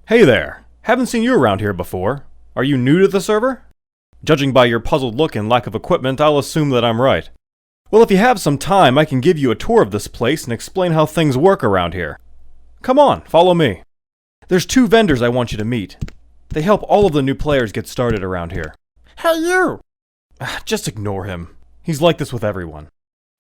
Hey there! Haven't seen you around here before. Are you new to the server? Judging by your puzzled look and lack of equipment, I'll assume that I'm right. Well, if you have some time, I can give you a tour of this place and explain how things work around here. Come on, follow me. There's 2 vendors I want you to meet. They help all of the new players get started around here. Hey you! Just ignore him. He's like this with everyone.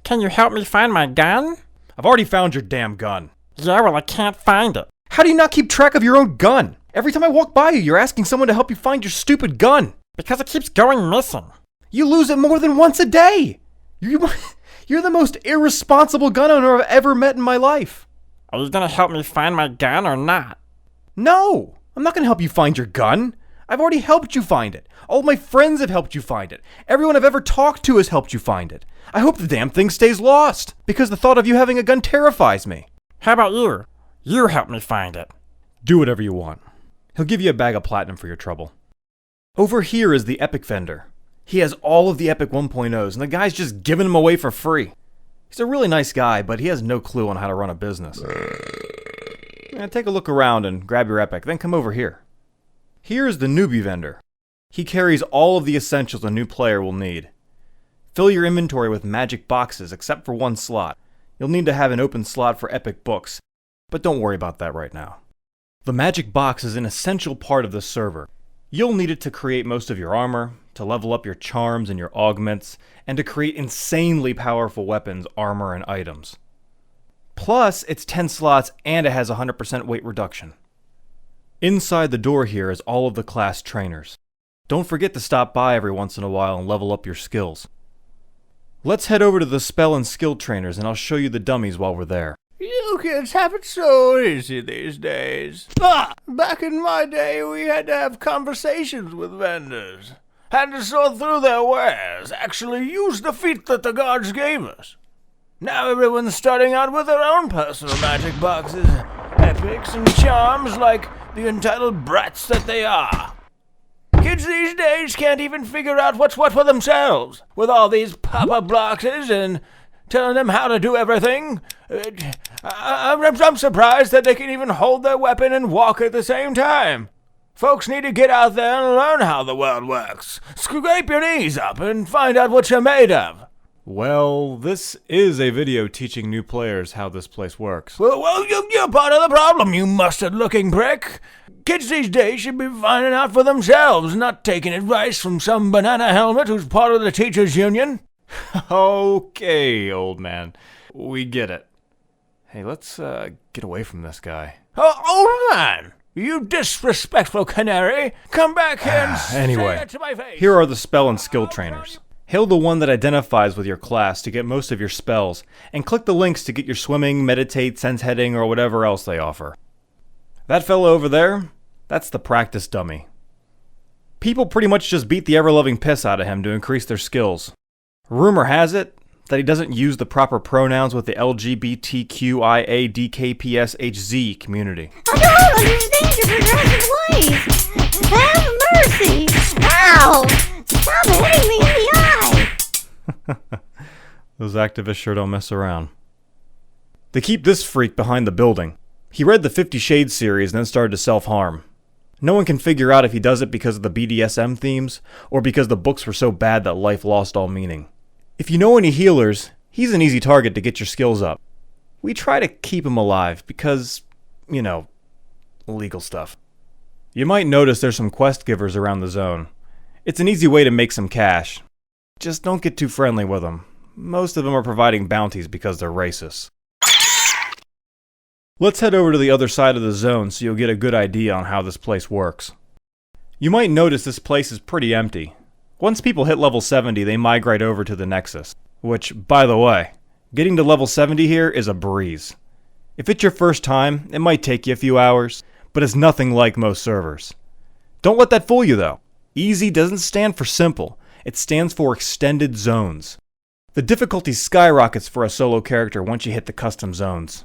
Can you help me find my gun? I've already found your damn gun. Yeah, well I can't find it. How do you not keep track of your own gun? Every time I walk by you, you're asking someone to help you find your stupid gun. Because it keeps going missing. You lose it more than once a day. You're the most irresponsible gun owner I've ever met in my life. Are you gonna help me find my gun or not? No, I'm not gonna help you find your gun. I've already helped you find it. All of my friends have helped you find it. Everyone I've ever talked to has helped you find it. I hope the damn thing stays lost, because the thought of you having a gun terrifies me. How about you? You help me find it. Do whatever you want. He'll give you a bag of platinum for your trouble. Over here is the Epic vendor. He has all of the Epic 1.0s, and the guy's just giving them away for free. He's a really nice guy, but he has no clue on how to run a business. Take a look around and grab your Epic, then come over here. Here's the newbie vendor. He carries all of the essentials a new player will need. Fill your inventory with magic boxes, except for 1 slot. You'll need to have an open slot for epic books, but don't worry about that right now. The magic box is an essential part of the server. You'll need it to create most of your armor, to level up your charms and your augments, and to create insanely powerful weapons, armor, and items. Plus, it's 10 slots and it has 100% weight reduction. Inside the door here is all of the class trainers. Don't forget to stop by every once in a while and level up your skills. Let's head over to the spell and skill trainers and I'll show you the dummies while we're there. You kids have it so easy these days. Back in my day, we had to have conversations with vendors. Had to sort through their wares, actually use the feat that the gods gave us. Now everyone's starting out with their own personal magic boxes, epics and charms like the entitled brats that they are. Kids these days can't even figure out what's what for themselves, with all these pop-up boxes and telling them how to do everything. I'm surprised that they can even hold their weapon and walk at the same time. Folks need to get out there and learn how the world works. Scrape your knees up and find out what you're made of. Well, this is a video teaching new players how this place works. Well, you're part of the problem, you mustard-looking prick. Kids these days should be finding out for themselves, not taking advice from some banana helmet who's part of the teachers' union. Okay, old man. We get it. Hey, let's get away from this guy. Oh, old man! You disrespectful canary! Come back here and say that to my face! Here are the spell and skill trainers. Hail the one that identifies with your class to get most of your spells, and click the links to get your swimming, meditate, sense heading, or whatever else they offer. That fellow over there, that's the practice dummy. People pretty much just beat the ever-loving piss out of him to increase their skills. Rumor has it that he doesn't use the proper pronouns with the LGBTQIADKPSHZ community. I don't understand your progressive ways. Have mercy. Ow! Stop hitting me in the eye. Those activists sure don't mess around. They keep this freak behind the building. He read the 50 Shades series and then started to self-harm. No one can figure out if he does it because of the BDSM themes, or because the books were so bad that life lost all meaning. If you know any healers, he's an easy target to get your skills up. We try to keep him alive because, you know, illegal stuff. You might notice there's some quest givers around the zone. It's an easy way to make some cash. Just don't get too friendly with them. Most of them are providing bounties because they're racist. Let's head over to the other side of the zone so you'll get a good idea on how this place works. You might notice this place is pretty empty. Once people hit level 70, they migrate over to the Nexus. Which, by the way, getting to level 70 here is a breeze. If it's your first time, it might take you a few hours, but it's nothing like most servers. Don't let that fool you though. Easy doesn't stand for simple, it stands for extended zones. The difficulty skyrockets for a solo character once you hit the custom zones.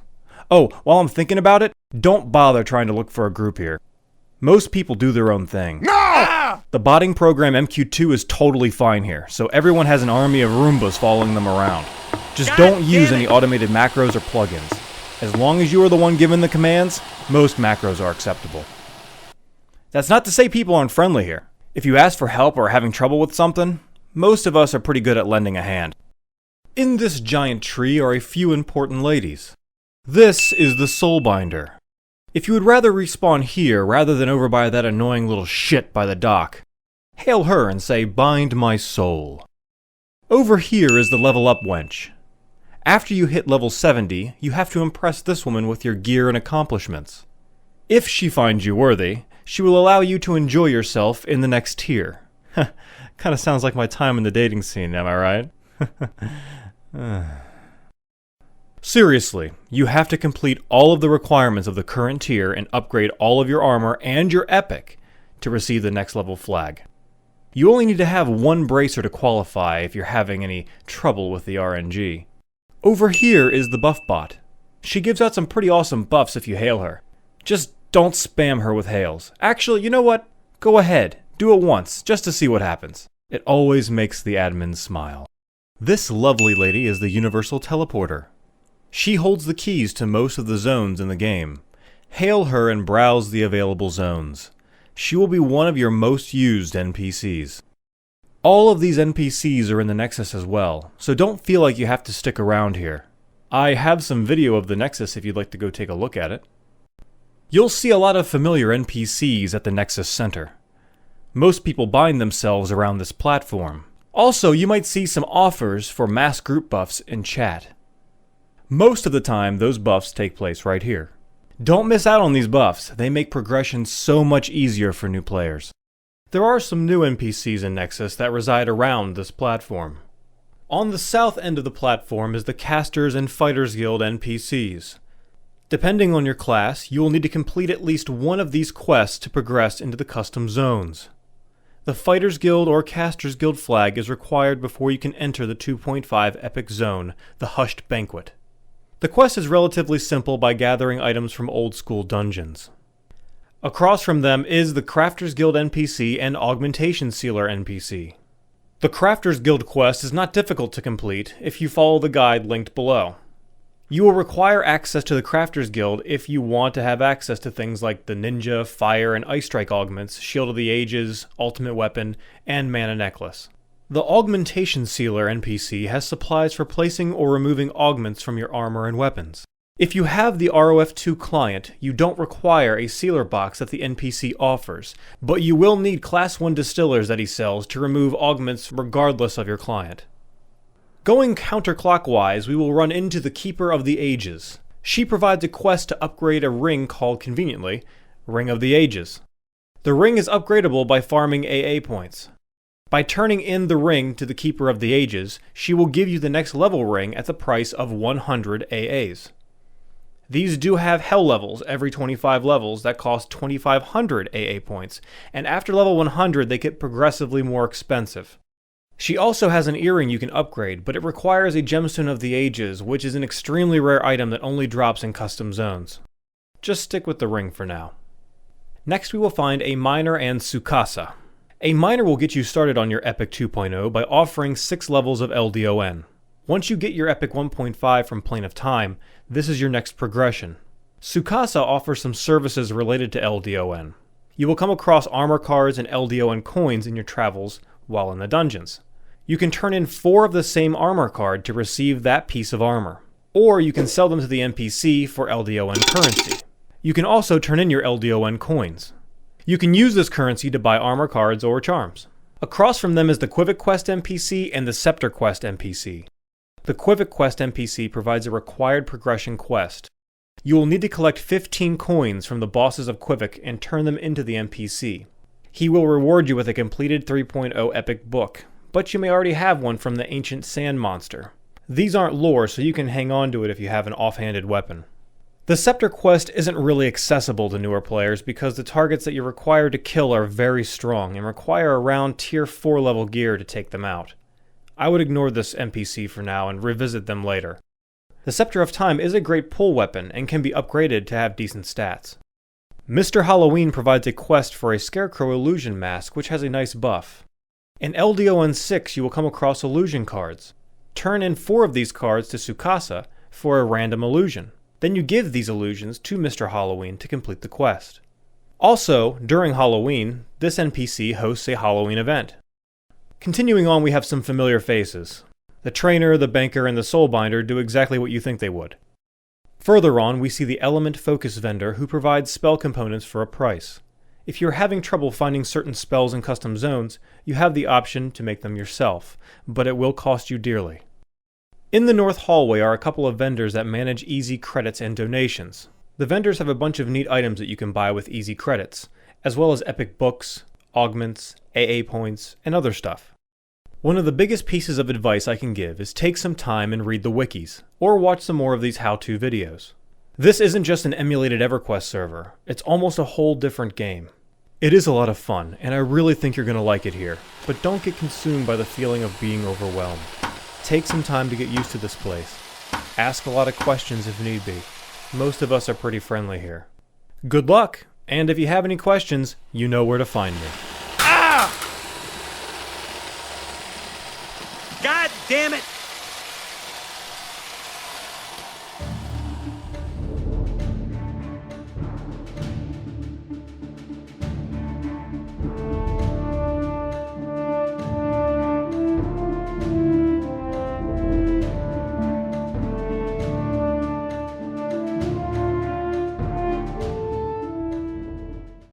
Oh, while I'm thinking about it, don't bother trying to look for a group here. Most people do their own thing. No! The botting program MQ2 is totally fine here, so everyone has an army of Roombas following them around. Just don't use any automated macros or plugins. As long as you are the one given the commands, most macros are acceptable. That's not to say people aren't friendly here. If you ask for help or are having trouble with something, most of us are pretty good at lending a hand. In this giant tree are a few important ladies. This is the Soulbinder. If you would rather respawn here rather than over by that annoying little shit by the dock, hail her and say, "Bind my soul." Over here is the Level Up Wench. After you hit level 70, you have to impress this woman with your gear and accomplishments. If she finds you worthy, she will allow you to enjoy yourself in the next tier. Kinda sounds like my time in the dating scene, am I right? Seriously, you have to complete all of the requirements of the current tier and upgrade all of your armor and your epic to receive the next level flag. You only need to have one bracer to qualify if you're having any trouble with the RNG. Over here is the buff bot. She gives out some pretty awesome buffs if you hail her. Just don't spam her with hails. Actually, you know what? Go ahead, do it once, just to see what happens. It always makes the admin smile. This lovely lady is the Universal Teleporter. She holds the keys to most of the zones in the game. Hail her and browse the available zones. She will be one of your most used NPCs. All of these NPCs are in the Nexus as well, so don't feel like you have to stick around here. I have some video of the Nexus if you'd like to go take a look at it. You'll see a lot of familiar NPCs at the Nexus Center. Most people bind themselves around this platform. Also, you might see some offers for mass group buffs in chat. Most of the time, those buffs take place right here. Don't miss out on these buffs, they make progression so much easier for new players. There are some new NPCs in Nexus that reside around this platform. On the south end of the platform is the Casters and Fighters Guild NPCs. Depending on your class, you will need to complete at least one of these quests to progress into the custom zones. The Fighters Guild or Casters Guild flag is required before you can enter the 2.5 epic zone, the Hushed Banquet. The quest is relatively simple by gathering items from old school dungeons. Across from them is the Crafters Guild NPC and Augmentation Sealer NPC. The Crafters Guild quest is not difficult to complete if you follow the guide linked below. You will require access to the Crafters Guild if you want to have access to things like the Ninja, Fire, and Ice Strike augments, Shield of the Ages, Ultimate Weapon, and Mana Necklace. The Augmentation Sealer NPC has supplies for placing or removing augments from your armor and weapons. If you have the ROF2 client, you don't require a sealer box that the NPC offers, but you will need Class 1 distillers that he sells to remove augments regardless of your client. Going counterclockwise, we will run into the Keeper of the Ages. She provides a quest to upgrade a ring called, conveniently, Ring of the Ages. The ring is upgradable by farming AA points. By turning in the ring to the Keeper of the Ages, she will give you the next level ring at the price of 100 AAs. These do have hell levels every 25 levels that cost 2,500 AA points, and after level 100 they get progressively more expensive. She also has an earring you can upgrade, but it requires a Gemstone of the Ages, which is an extremely rare item that only drops in custom zones. Just stick with the ring for now. Next we will find a Miner and Tsukasa. A Miner will get you started on your Epic 2.0 by offering 6 levels of LDON. Once you get your Epic 1.5 from Plane of Time, this is your next progression. Tsukasa offers some services related to LDON. You will come across armor cards and LDON coins in your travels while in the dungeons. You can turn in 4 of the same armor card to receive that piece of armor, or you can sell them to the NPC for LDON currency. You can also turn in your LDON coins. You can use this currency to buy armor cards or charms. Across from them is the Quiver Quest NPC and the Scepter Quest NPC. The Quiver Quest NPC provides a required progression quest. You will need to collect 15 coins from the bosses of Quivik and turn them into the NPC. He will reward you with a completed 3.0 epic book, but you may already have one from the Ancient Sand Monster. These aren't lore, so you can hang on to it if you have an offhanded weapon. The Scepter Quest isn't really accessible to newer players because the targets that you're required to kill are very strong and require around tier 4 level gear to take them out. I would ignore this NPC for now and revisit them later. The Scepter of Time is a great pull weapon and can be upgraded to have decent stats. Mr. Halloween provides a quest for a Scarecrow illusion mask which has a nice buff. In LDON 6 you will come across illusion cards. Turn in 4 of these cards to Tsukasa for a random illusion. Then you give these illusions to Mr. Halloween to complete the quest. Also, during Halloween, this NPC hosts a Halloween event. Continuing on, we have some familiar faces. The trainer, the banker, and the soulbinder do exactly what you think they would. Further on, we see the element focus vendor who provides spell components for a price. If you're having trouble finding certain spells in custom zones, you have the option to make them yourself, but it will cost you dearly. In the north hallway are a couple of vendors that manage easy credits and donations. The vendors have a bunch of neat items that you can buy with easy credits, as well as epic books, augments, AA points, and other stuff. One of the biggest pieces of advice I can give is take some time and read the wikis, or watch some more of these how-to videos. This isn't just an emulated EverQuest server, it's almost a whole different game. It is a lot of fun, and I really think you're going to like it here, but don't get consumed by the feeling of being overwhelmed. Take some time to get used to this place. Ask a lot of questions if need be. Most of us are pretty friendly here. Good luck, and if you have any questions, you know where to find me. God damn it!